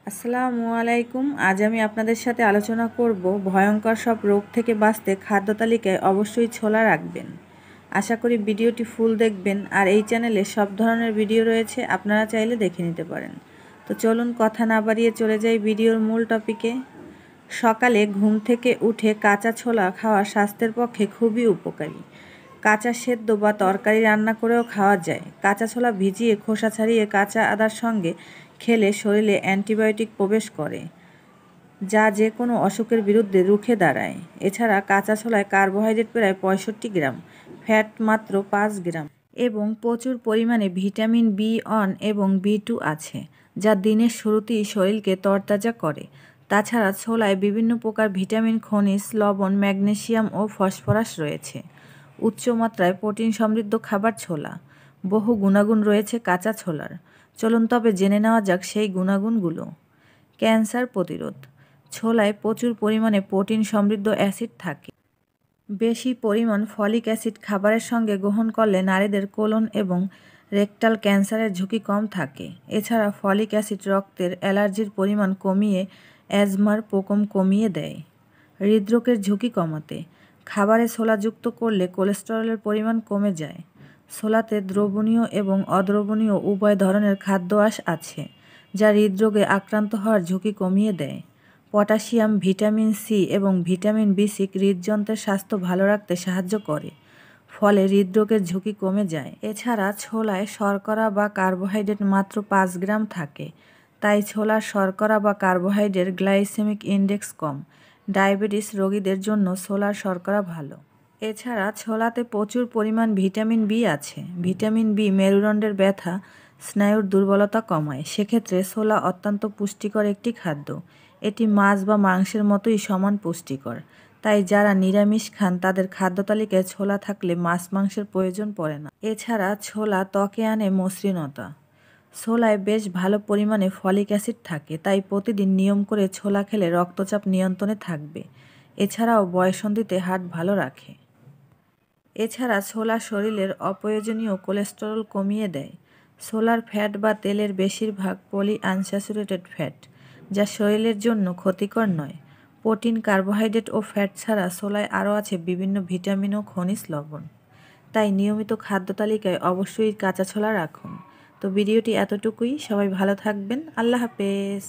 আসসালামু আলাইকুম। আজ আমি আপনাদের সাথে আলোচনা করব ভয়ঙ্কর সব রোগ থেকে বাঁচতে খাদ্য তালিকায় অবশ্যই ছোলা রাখবেন। আশা করি ভিডিওটি ফুল দেখবেন। আর এই চ্যানেলে সব ধরনের ভিডিও রয়েছে, আপনারা চাইলে দেখে নিতে পারেন। তো চলুন কথা না বাড়িয়ে চলে যাই ভিডিওর মূল টপিকে। সকালে ঘুম থেকে উঠে কাঁচা ছোলা খাওয়া স্বাস্থ্যের পক্ষে খুবই উপকারী। কাঁচা সেদ্ধ বা তরকারি রান্না করেও খাওয়া যায়। কাঁচা ছোলা ভিজিয়ে খোসা ছাড়িয়ে কাঁচা আদার সঙ্গে খেলে শরীরে অ্যান্টিবায়োটিক প্রবেশ করে, যা যে কোনো অসুখের বিরুদ্ধে রুখে দাঁড়ায়। এছাড়া কাঁচা ছোলায় কার্বোহাইড্রেট প্রায় 65 গ্রাম, ফ্যাট মাত্র 5 গ্রাম এবং প্রচুর পরিমাণে ভিটামিন বি1 এবং বি2 আছে, যা দিনের শুরুতেই শরীরকে তরতাজা করে। তাছাড়া ছোলায় বিভিন্ন প্রকার ভিটামিন, খনিজ লবণ, ম্যাগনেসিয়াম ও ফসফরাস রয়েছে। উচ্চমাত্রায় প্রোটিন সমৃদ্ধ খাবার ছোলা। বহু গুণাগুণ রয়েছে কাঁচা ছোলার। চলুন তবে জেনে নেওয়া যাক সেই গুণাগুণগুলো। ক্যান্সার প্রতিরোধ। ছোলায় প্রচুর পরিমাণে প্রোটিন সমৃদ্ধ অ্যাসিড থাকে। বেশি পরিমাণ ফলিক অ্যাসিড খাবারের সঙ্গে গ্রহণ করলে নারীদের কোলন এবং রেকটাল ক্যান্সারের ঝুঁকি কম থাকে। এছাড়া ফলিক অ্যাসিড রক্তের অ্যালার্জির পরিমাণ কমিয়ে অ্যাজমার প্রকোপ কমিয়ে দেয়। হৃদরোগের ঝুঁকি কমাতে খাবারে ছোলা যুক্ত করলে কোলেস্টেরলের পরিমাণ কমে যায়। ছোলাতে দ্রবণীয় এবং অদ্রবণীয় উভয় ধরনের খাদ্য আঁশ আছে, যা হৃদরোগে আক্রান্ত হওয়ার ঝুঁকি কমিয়ে দেয়। পটাশিয়াম, ভিটামিন সি এবং ভিটামিন বি6 হৃদযন্ত্রের স্বাস্থ্য ভালো রাখতে সাহায্য করে, ফলে হৃদরোগের ঝুঁকি কমে যায়। এছাড়া ছোলায় শর্করা বা কার্বোহাইড্রেট মাত্র 5 গ্রাম থাকে, তাই ছোলার শর্করা বা কার্বোহাইড্রেট গ্লাইসেমিক ইন্ডেক্স কম। ডায়াবেটিস রোগীদের জন্য ছোলার শর্করা ভালো। এছাড়া ছোলাতে প্রচুর পরিমাণ ভিটামিন বি আছে। ভিটামিন বি মেরুদণ্ডের ব্যথা, স্নায়ুর দুর্বলতা কমায়। সেক্ষেত্রে ছোলা অত্যন্ত পুষ্টিকর একটি খাদ্য। এটি মাছ বা মাংসের মতোই সমান পুষ্টিকর। তাই যারা নিরামিষ খান তাদের খাদ্য তালিকায় ছোলা থাকলে মাছ মাংসের প্রয়োজন পড়ে না। এছাড়া ছোলা ত্বকে আনে মসৃণতা। ছোলায় বেশ ভালো পরিমাণে ফলিক অ্যাসিড থাকে, তাই প্রতিদিন নিয়ম করে ছোলা খেলে রক্তচাপ নিয়ন্ত্রণে থাকবে। এছাড়াও বয়ঃসন্ধিতে হার্ট ভালো রাখে। এছাড়া ছোলা শরীরের অপ্রয়োজনীয় কোলেস্টেরল কমিয়ে দেয়। ছোলার ফ্যাট বা তেলের বেশিরভাগ পলি আনস্যাচুরেটেড ফ্যাট, যা শরীরের জন্য ক্ষতিকর নয়। প্রোটিন, কার্বোহাইড্রেট ও ফ্যাট ছাড়া ছোলায় আরও আছে বিভিন্ন ভিটামিন ও খনিজ লবণ। তাই নিয়মিত খাদ্য তালিকায় অবশ্যই কাঁচা ছোলা রাখুন। তো ভিডিওটি এতটুকুই। সবাই ভালো থাকবেন। আল্লাহ হাফেজ।